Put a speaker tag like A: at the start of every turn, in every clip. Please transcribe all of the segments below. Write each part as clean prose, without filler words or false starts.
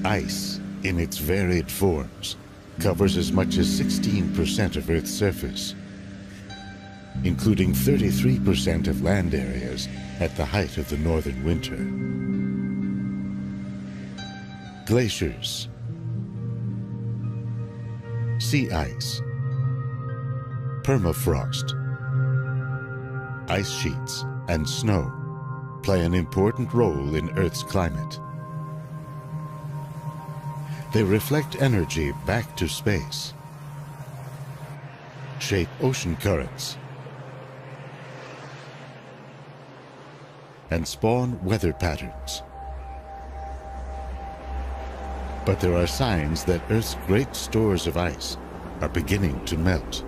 A: Ice, in its varied forms, covers as much as 16% of Earth's surface, including 33% of land areas at the height of the northern winter. Glaciers, sea ice, permafrost, ice sheets, and snow play an important role in Earth's climate. They reflect energy back to space, shape ocean currents, and spawn weather patterns. But there are signs that Earth's great stores of ice are beginning to melt.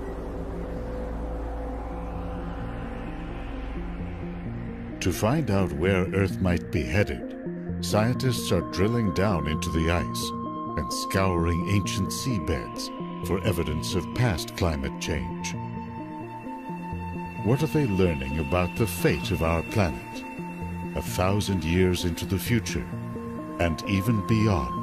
A: To find out where Earth might be headed, scientists are drilling down into the ice and scouring ancient seabeds for evidence of past climate change. What are they learning about the fate of our planet, 1,000 years into the future, and even beyond?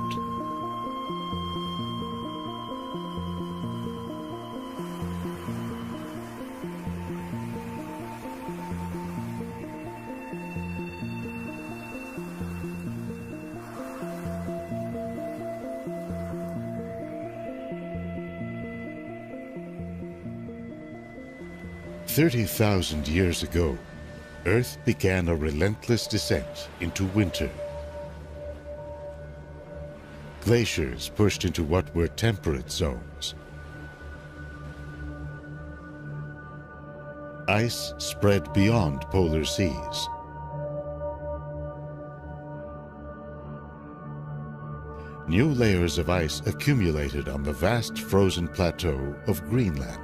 A: 30,000 years ago, Earth began a relentless descent into winter. Glaciers pushed into what were temperate zones. Ice spread beyond polar seas. New layers of ice accumulated on the vast frozen plateau of Greenland.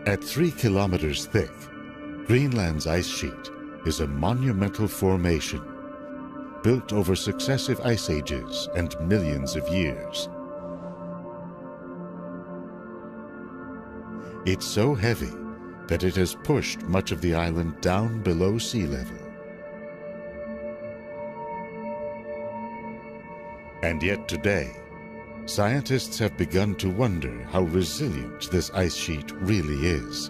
A: At 3 kilometers thick, Greenland's ice sheet is a monumental formation built over successive ice ages and millions of years. It's so heavy that it has pushed much of the island down below sea level. And yet today, scientists have begun to wonder how resilient this ice sheet really is.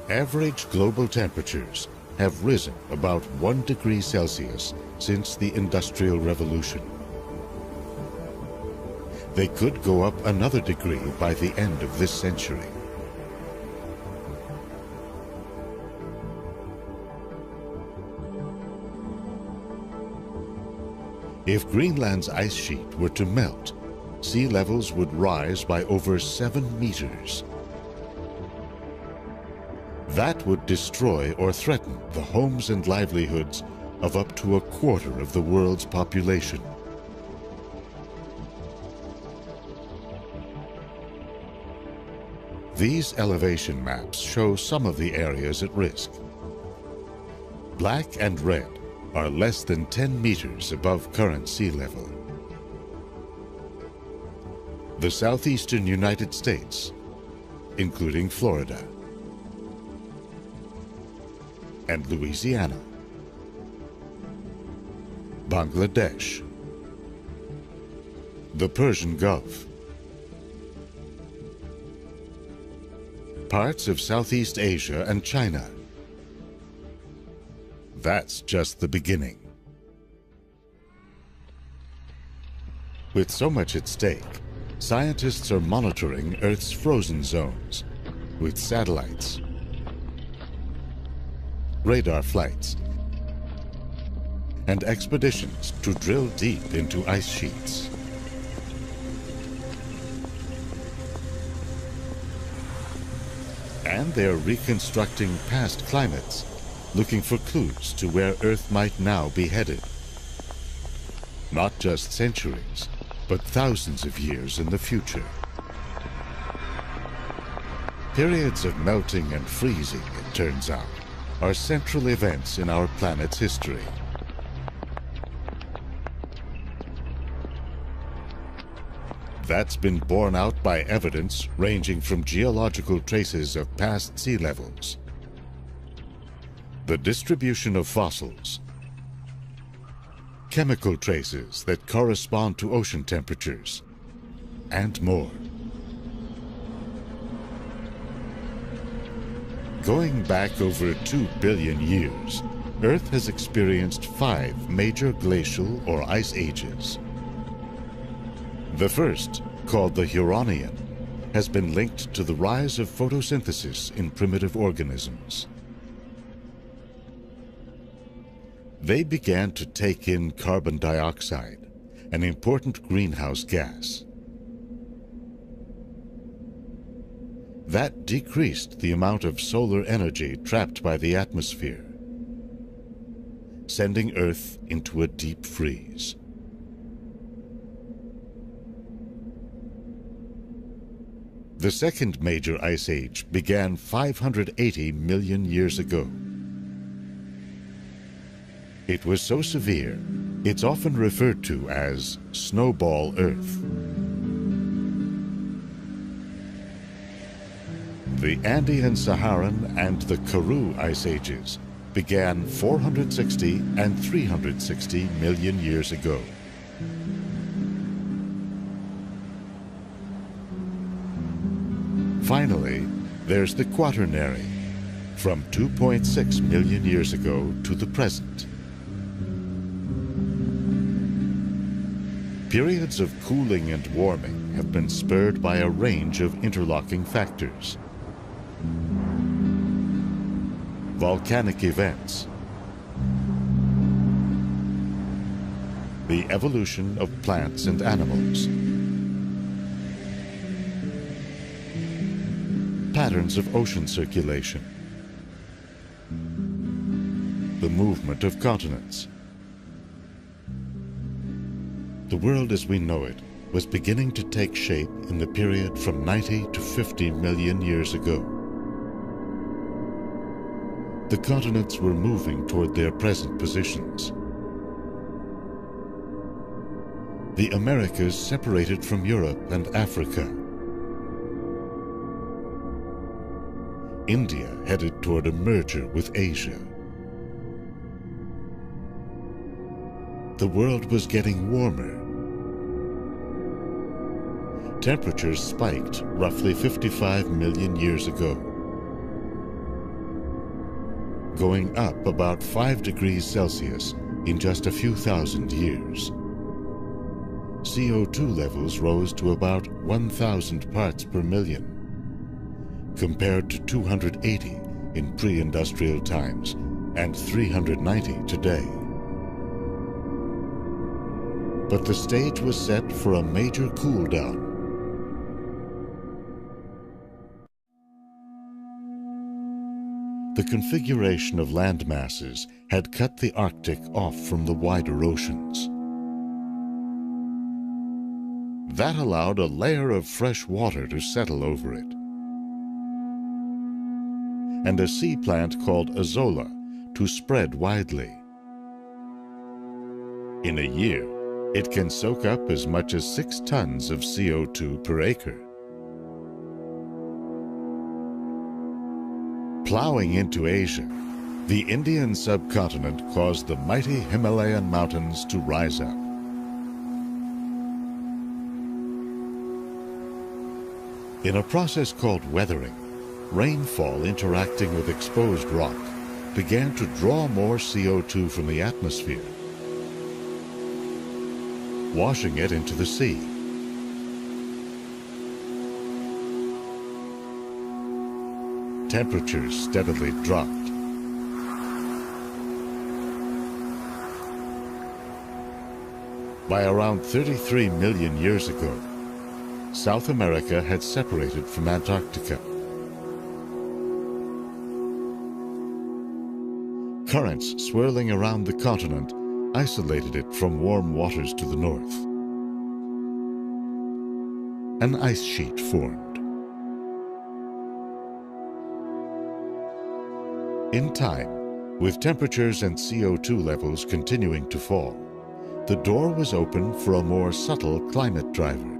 A: Average global temperatures have risen about 1 degree Celsius since the Industrial Revolution. They could go up another degree by the end of this century. If Greenland's ice sheet were to melt, sea levels would rise by over 7 meters. That would destroy or threaten the homes and livelihoods of up to 1/4 of the world's population. These elevation maps show some of the areas at risk. Black and red are less than 10 meters above current sea level. The southeastern United States, including Florida and Louisiana, Bangladesh, the Persian Gulf, parts of Southeast Asia and China. That's just the beginning. With so much at stake, scientists are monitoring Earth's frozen zones with satellites, radar flights, and expeditions to drill deep into ice sheets. And they're reconstructing past climates, looking for clues to where Earth might now be headed. Not just centuries, but thousands of years in the future. Periods of melting and freezing, it turns out, are central events in our planet's history. That's been borne out by evidence ranging from geological traces of past sea levels, the distribution of fossils, chemical traces that correspond to ocean temperatures, and more. Going back over 2 billion years, Earth has experienced 5 major glacial or ice ages. The first, called the Huronian, has been linked to the rise of photosynthesis in primitive organisms. They began to take in carbon dioxide, an important greenhouse gas. That decreased the amount of solar energy trapped by the atmosphere, sending Earth into a deep freeze. The second major ice age began 580 million years ago. It was so severe, it's often referred to as Snowball Earth. The Andean Saharan and the Karoo ice ages began 460 and 360 million years ago. Finally, there's the Quaternary, from 2.6 million years ago to the present. Periods of cooling and warming have been spurred by a range of interlocking factors. Volcanic events, the evolution of plants and animals, patterns of ocean circulation, the movement of continents. The world as we know it was beginning to take shape in the period from 90 to 50 million years ago. The continents were moving toward their present positions. The Americas separated from Europe and Africa. India headed toward a merger with Asia. The world was getting warmer. Temperatures spiked roughly 55 million years ago, going up about 5 degrees Celsius in just a few thousand years. CO2 levels rose to about 1,000 parts per million, compared to 280 in pre-industrial times and 390 today. But the stage was set for a major cool down. The configuration of land masses had cut the Arctic off from the wider oceans. That allowed a layer of fresh water to settle over it, and a sea plant called azolla to spread widely. In a year, it can soak up as much as 6 tons of CO2 per acre. Plowing into Asia, the Indian subcontinent caused the mighty Himalayan mountains to rise up. In a process called weathering, rainfall interacting with exposed rock began to draw more CO2 from the atmosphere, washing it into the sea. Temperatures steadily dropped. By around 33 million years ago, South America had separated from Antarctica. Currents swirling around the continent isolated it from warm waters to the north. An ice sheet formed. In time, with temperatures and CO2 levels continuing to fall, the door was open for a more subtle climate driver.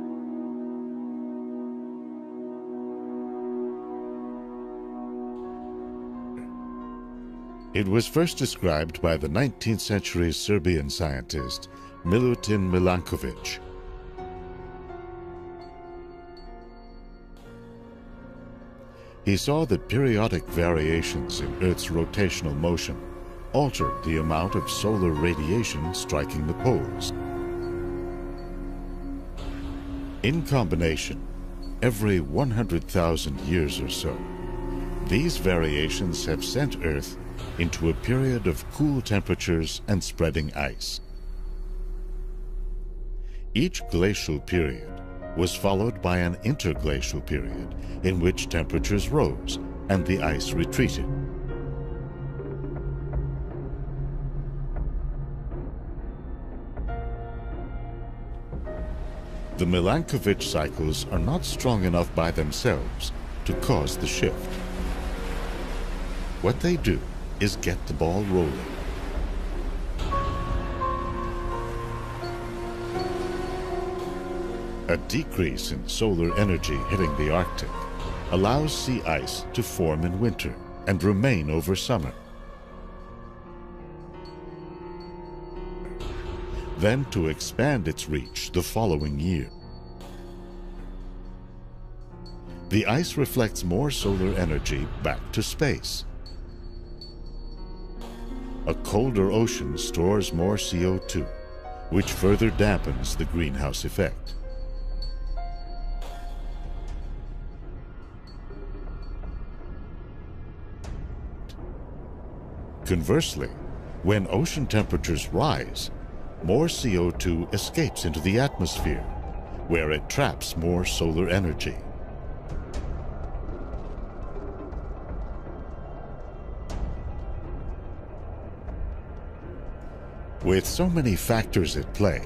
A: It was first described by the 19th century Serbian scientist Milutin Milankovic. He saw that periodic variations in Earth's rotational motion altered the amount of solar radiation striking the poles. In combination, every 100,000 years or so, these variations have sent Earth into a period of cool temperatures and spreading ice. Each glacial period was followed by an interglacial period in which temperatures rose and the ice retreated. The Milankovic cycles are not strong enough by themselves to cause the shift. What they do is get the ball rolling. A decrease in solar energy hitting the Arctic allows sea ice to form in winter and remain over summer. Then to expand its reach the following year. The ice reflects more solar energy back to space. A colder ocean stores more CO2, which further dampens the greenhouse effect. Conversely, when ocean temperatures rise, more CO2 escapes into the atmosphere, where it traps more solar energy. With so many factors at play,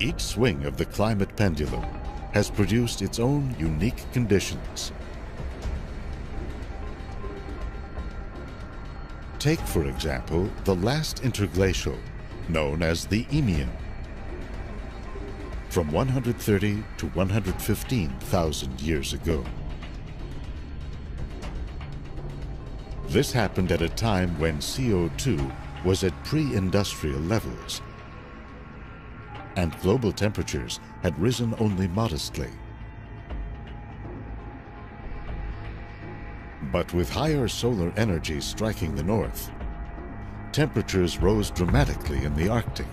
A: each swing of the climate pendulum has produced its own unique conditions. Take, for example, the last interglacial, known as the Eemian, from 130 to 115,000 years ago. This happened at a time when CO2 was at pre-industrial levels, and global temperatures had risen only modestly. But with higher solar energy striking the north, temperatures rose dramatically in the Arctic.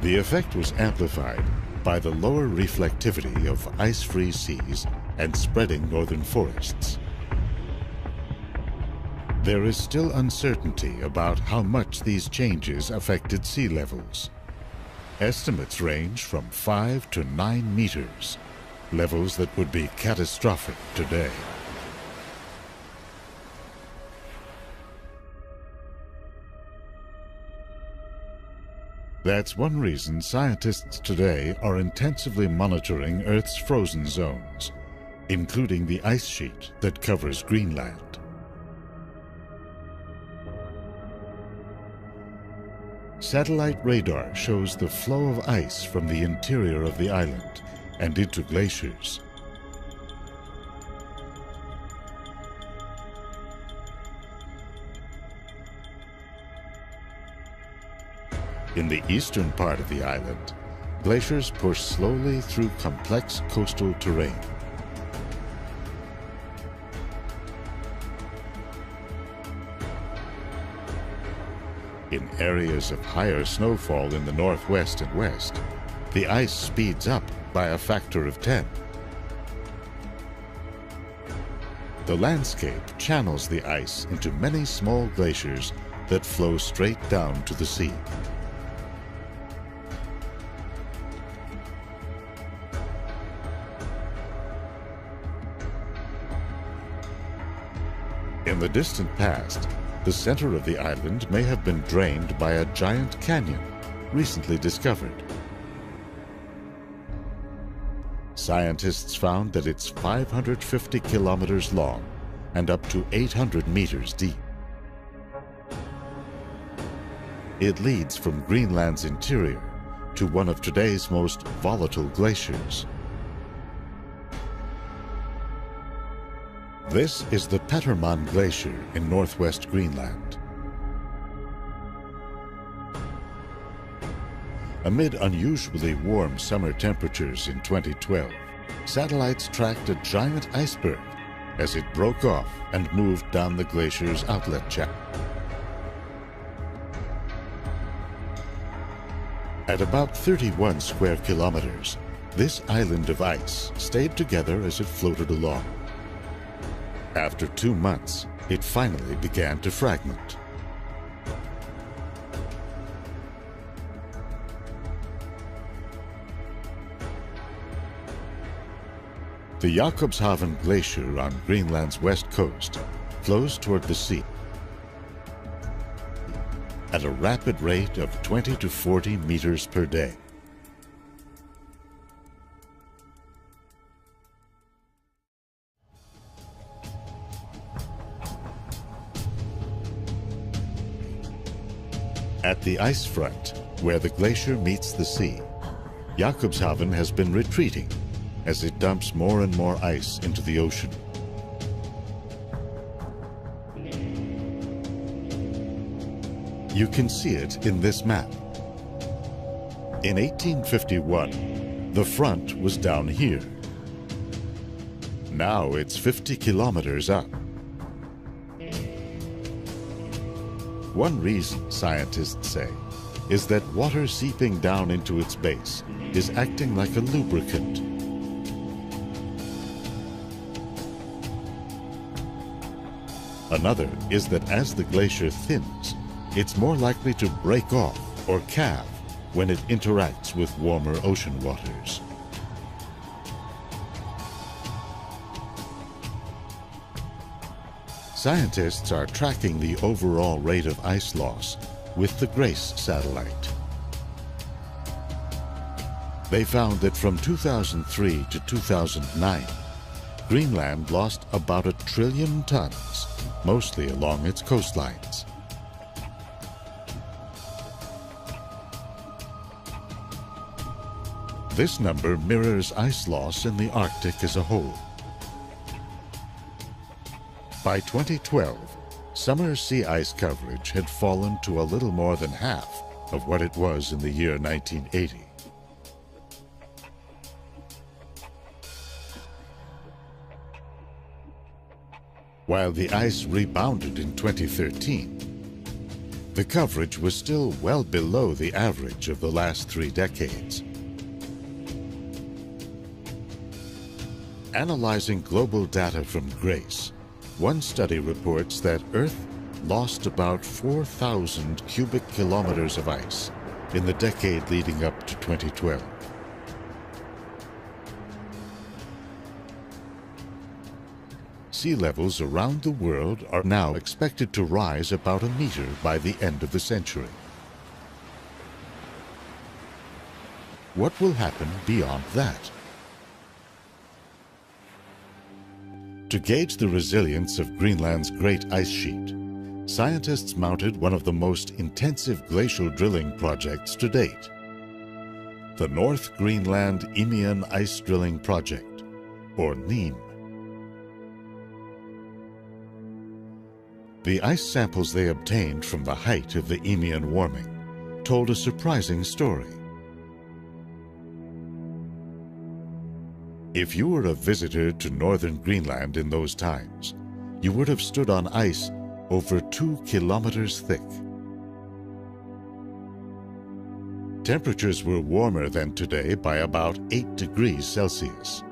A: The effect was amplified by the lower reflectivity of ice-free seas and spreading northern forests. There is still uncertainty about how much these changes affected sea levels. Estimates range from 5 to 9 meters, levels that would be catastrophic today. That's one reason scientists today are intensively monitoring Earth's frozen zones, including the ice sheet that covers Greenland. Satellite radar shows the flow of ice from the interior of the island and into glaciers. In the eastern part of the island, glaciers push slowly through complex coastal terrain. In areas of higher snowfall in the northwest and west, the ice speeds up by a factor of 10. The landscape channels the ice into many small glaciers that flow straight down to the sea. In the distant past, the center of the island may have been drained by a giant canyon recently discovered. Scientists found that it's 550 kilometers long and up to 800 meters deep. It leads from Greenland's interior to one of today's most volatile glaciers. This is the Petermann Glacier in northwest Greenland. Amid unusually warm summer temperatures in 2012, satellites tracked a giant iceberg as it broke off and moved down the glacier's outlet channel. At about 31 square kilometers, this island of ice stayed together as it floated along. After 2 months, it finally began to fragment. The Jakobshavn Glacier on Greenland's west coast flows toward the sea at a rapid rate of 20 to 40 meters per day. At the ice front, where the glacier meets the sea, Jakobshavn has been retreating as it dumps more and more ice into the ocean. You can see it in this map. In 1851, the front was down here. Now it's 50 kilometers up. One reason, scientists say, is that water seeping down into its base is acting like a lubricant. Another is that as the glacier thins, it's more likely to break off or calve when it interacts with warmer ocean waters. Scientists are tracking the overall rate of ice loss with the GRACE satellite. They found that from 2003 to 2009, Greenland lost about 1 trillion tons, mostly along its coastlines. This number mirrors ice loss in the Arctic as a whole. By 2012, summer sea ice coverage had fallen to a little more than half of what it was in the year 1980. While the ice rebounded in 2013, the coverage was still well below the average of the last 3 decades. Analyzing global data from GRACE, one study reports that Earth lost about 4,000 cubic kilometers of ice in the decade leading up to 2012. Sea levels around the world are now expected to rise about 1 meter by the end of the century. What will happen beyond that? To gauge the resilience of Greenland's great ice sheet, scientists mounted one of the most intensive glacial drilling projects to date, the North Greenland Eemian Ice Drilling Project, or NEAM. The ice samples they obtained from the height of the Eemian warming told a surprising story. If you were a visitor to northern Greenland in those times, you would have stood on ice over 2 kilometers thick. Temperatures were warmer than today by about 8 degrees Celsius,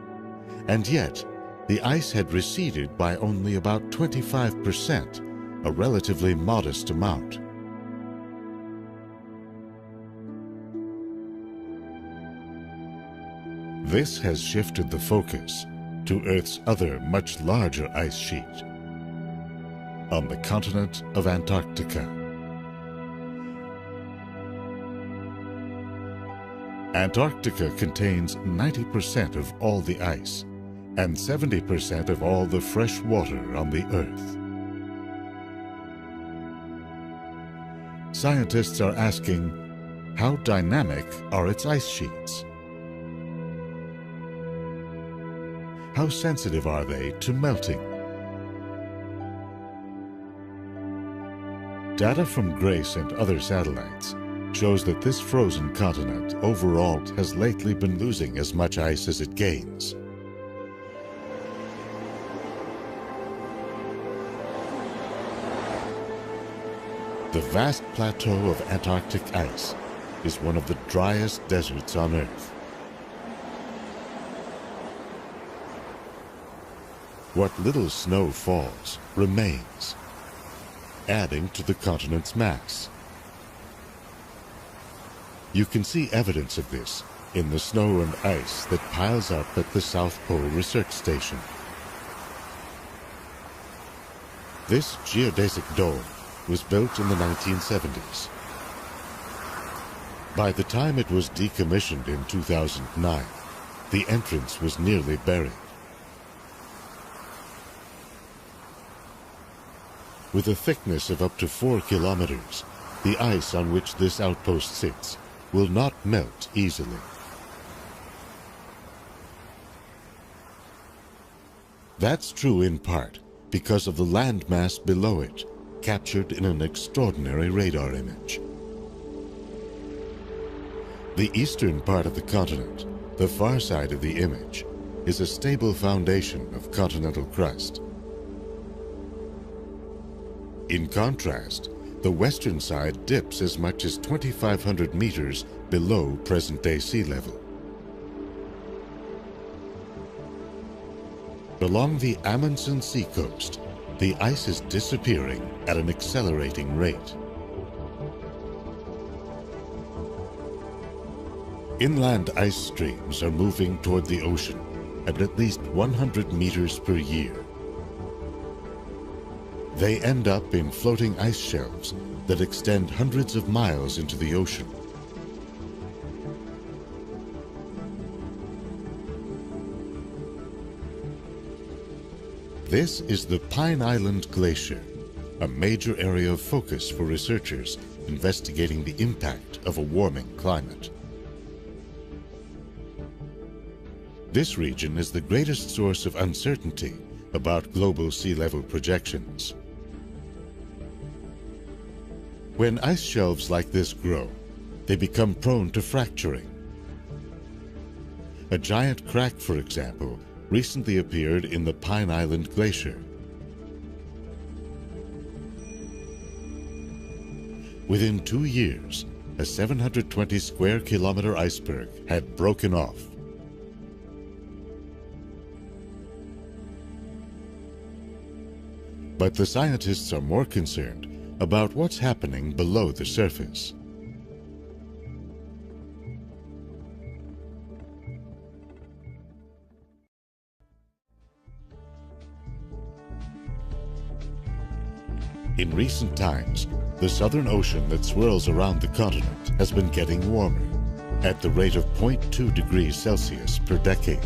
A: and yet the ice had receded by only about 25%, a relatively modest amount. This has shifted the focus to Earth's other much larger ice sheet, on the continent of Antarctica. Antarctica contains 90% of all the ice and 70% of all the fresh water on the Earth. Scientists are asking, how dynamic are its ice sheets? How sensitive are they to melting? Data from GRACE and other satellites shows that this frozen continent overall has lately been losing as much ice as it gains. The vast plateau of Antarctic ice is one of the driest deserts on Earth. What little snow falls remains, adding to the continent's mass. You can see evidence of this in the snow and ice that piles up at the South Pole Research Station. This geodesic dome was built in the 1970s. By the time it was decommissioned in 2009, the entrance was nearly buried. With a thickness of up to 4 kilometers, the ice on which this outpost sits will not melt easily. That's true in part because of the landmass below it, captured in an extraordinary radar image. The eastern part of the continent, the far side of the image, is a stable foundation of continental crust. In contrast, the western side dips as much as 2,500 meters below present-day sea level. Along the Amundsen seacoast, the ice is disappearing at an accelerating rate. Inland ice streams are moving toward the ocean at least 100 meters per year. They end up in floating ice shelves that extend hundreds of miles into the ocean. This is the Pine Island Glacier, a major area of focus for researchers investigating the impact of a warming climate. This region is the greatest source of uncertainty about global sea level projections. When ice shelves like this grow, they become prone to fracturing. A giant crack, for example, recently appeared in the Pine Island Glacier. Within 2 years, a 720 square kilometer iceberg had broken off. But the scientists are more concerned about what's happening below the surface. In recent times, the Southern Ocean that swirls around the continent has been getting warmer, at the rate of 0.2 degrees Celsius per decade.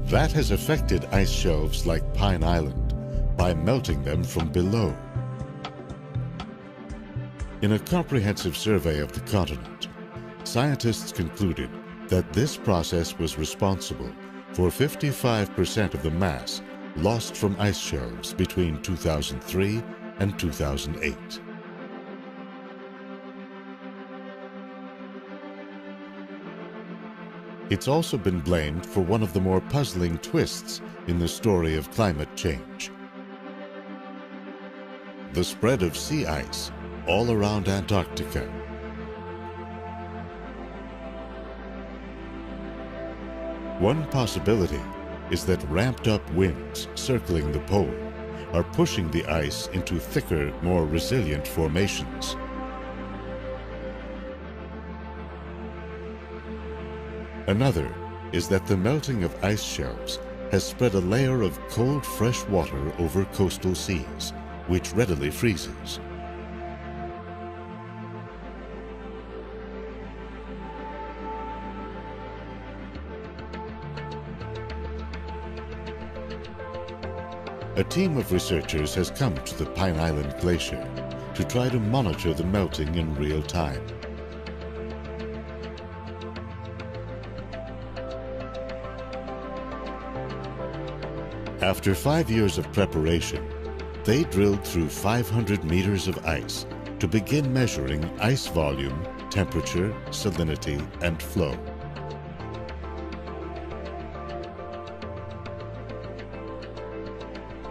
A: That has affected ice shelves like Pine Island by melting them from below. In a comprehensive survey of the continent, scientists concluded that this process was responsible for 55% of the mass lost from ice shelves between 2003 and 2008. It's also been blamed for one of the more puzzling twists in the story of climate change: the spread of sea ice all around Antarctica. One possibility is that ramped-up winds circling the pole are pushing the ice into thicker, more resilient formations. Another is that the melting of ice shelves has spread a layer of cold, fresh water over coastal seas, which readily freezes. A team of researchers has come to the Pine Island Glacier to try to monitor the melting in real time. After 5 years of preparation, They drilled through 500 meters of ice to begin measuring ice volume, temperature, salinity, and flow.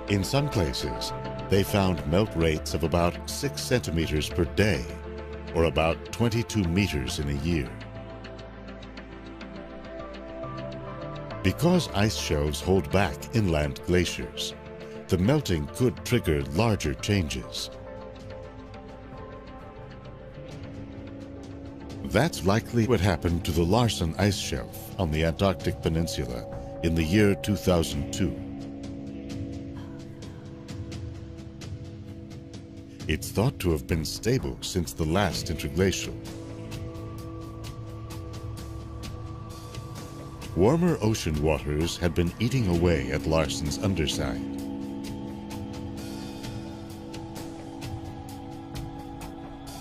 A: In some places, they found melt rates of about 6 centimeters per day, or about 22 meters in a year. Because ice shelves hold back inland glaciers, the melting could trigger larger changes. That's likely what happened to the Larsen ice shelf on the Antarctic Peninsula in the year 2002. It's thought to have been stable since the last interglacial. Warmer ocean waters had been eating away at Larsen's underside.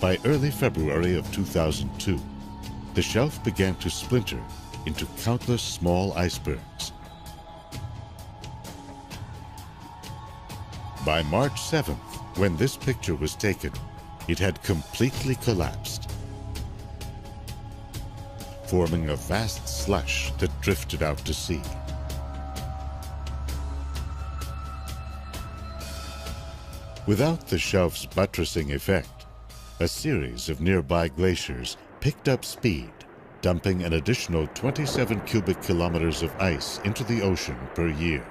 A: By early February of 2002, the shelf began to splinter into countless small icebergs. By March 7th, when this picture was taken, it had completely collapsed, forming a vast slush that drifted out to sea. Without the shelf's buttressing effect, a series of nearby glaciers picked up speed, dumping an additional 27 cubic kilometers of ice into the ocean per year.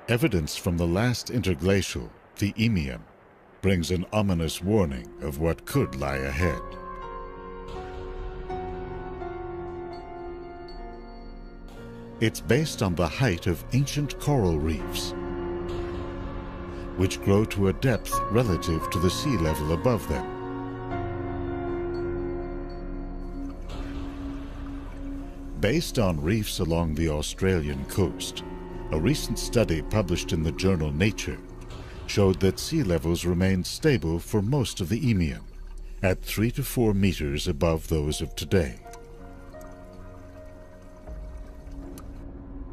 A: Evidence from the last interglacial, the Eemian, brings an ominous warning of what could lie ahead. It's based on the height of ancient coral reefs, which grow to a depth relative to the sea level above them. Based on reefs along the Australian coast, a recent study published in the journal Nature showed that sea levels remained stable for most of the Eemian, at 3 to 4 meters above those of today.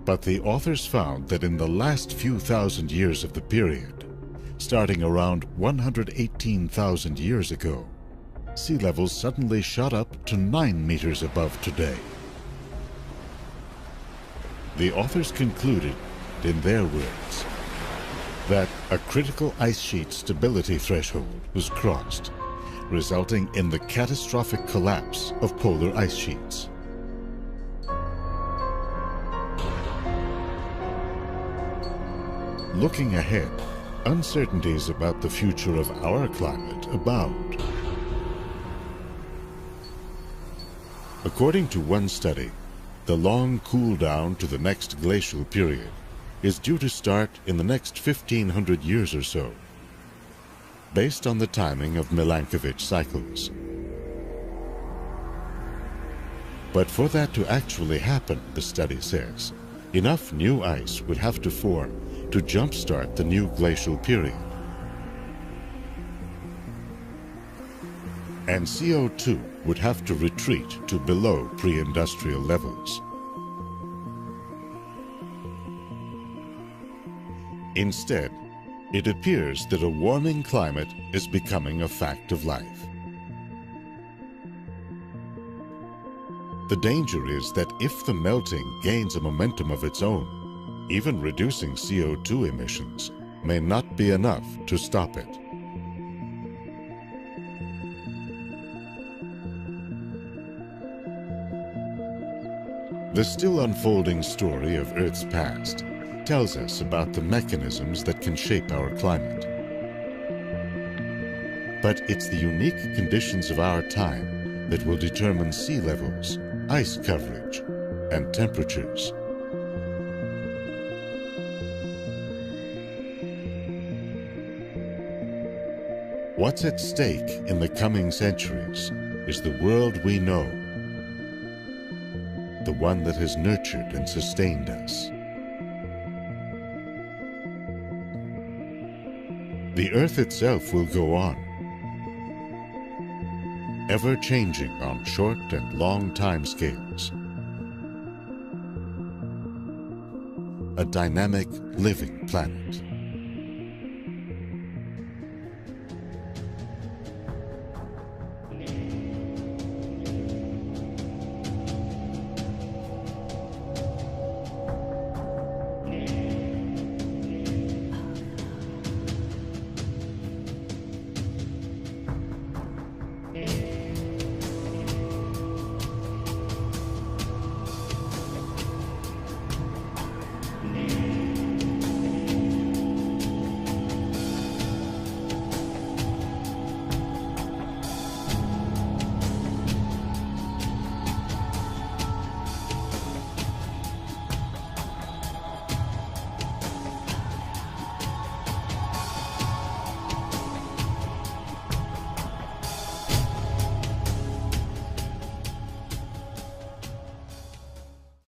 A: But the authors found that in the last few thousand years of the period, starting around 118,000 years ago, sea levels suddenly shot up to 9 meters above today. The authors concluded, in their words, that a critical ice sheet stability threshold was crossed, resulting in the catastrophic collapse of polar ice sheets. Looking ahead, uncertainties about the future of our climate abound. According to one study, the long cool down to the next glacial period is due to start in the next 1,500 years or so, based on the timing of Milankovitch cycles. But for that to actually happen, the study says, enough new ice would have to form to jumpstart the new glacial period. And CO2 would have to retreat to below pre-industrial levels. Instead, it appears that a warming climate is becoming a fact of life. The danger is that if the melting gains a momentum of its own, even reducing CO2 emissions may not be enough to stop it. The still unfolding story of Earth's past tells us about the mechanisms that can shape our climate. But it's the unique conditions of our time that will determine sea levels, ice coverage, and temperatures. What's at stake in the coming centuries is the world we know, the one that has nurtured and sustained us. The Earth itself will go on, ever changing on short and long time scales. a dynamic, living planet.